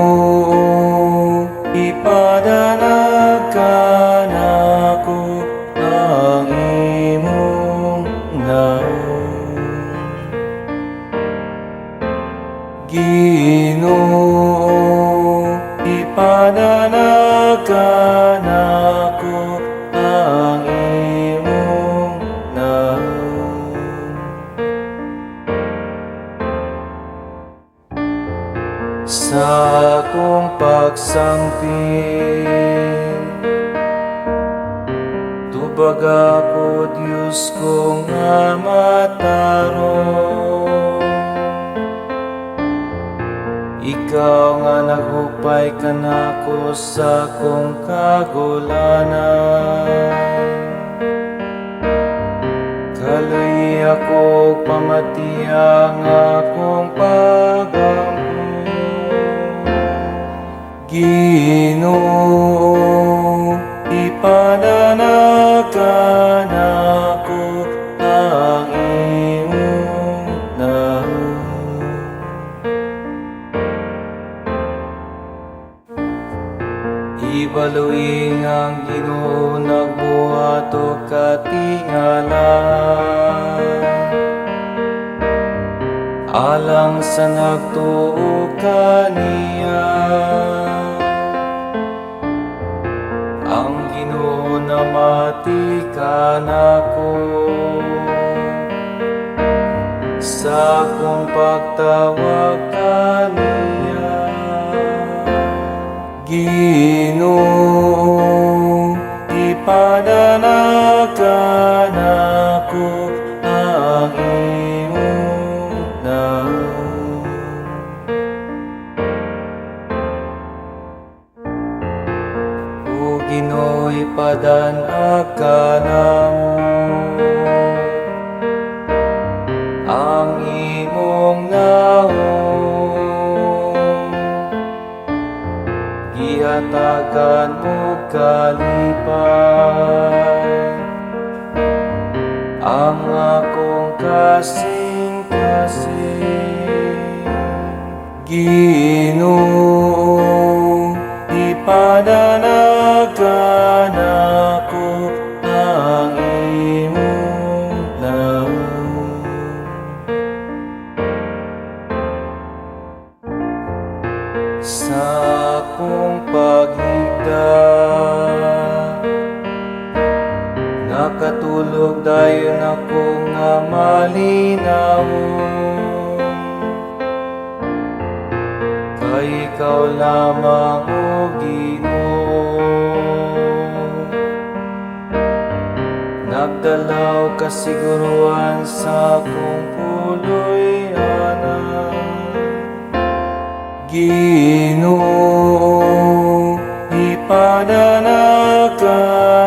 Ginoo, ipadalag kanako ang imong naong. Ginoo, ipadalag kanako ang imong naong. Sa akong pagsangpin, tubag ako, Diyos ko nga matarong. Ikaw nga naghupay kanako sa akong kagulanan. Kaluy ako pamatiya nga akong pagampo. Ginoo, ipadalag kanako ang imong naong. Ibaluing ang Ginoo nagbuhat o katingala, alang sa nagtuo kaniya. Ang Ginoo namati kanako sa akong pagtawag kaniya. Ginoo, ipadalag kanako ang imong naong. O Ginoo, ipadanag kanamo ang imong naong. Gihatagan mo kalipay ang akong kasing-kasing. Ginoo, ipadalag kanako ang imong naong. Sa akong paghigda, nakatulog dayon ako nga malinawon. Kay ikaw lamang o Ginoo, nagdalaw kasiguruhan sa akong puloy anan. Ginoo, ipadalag kanako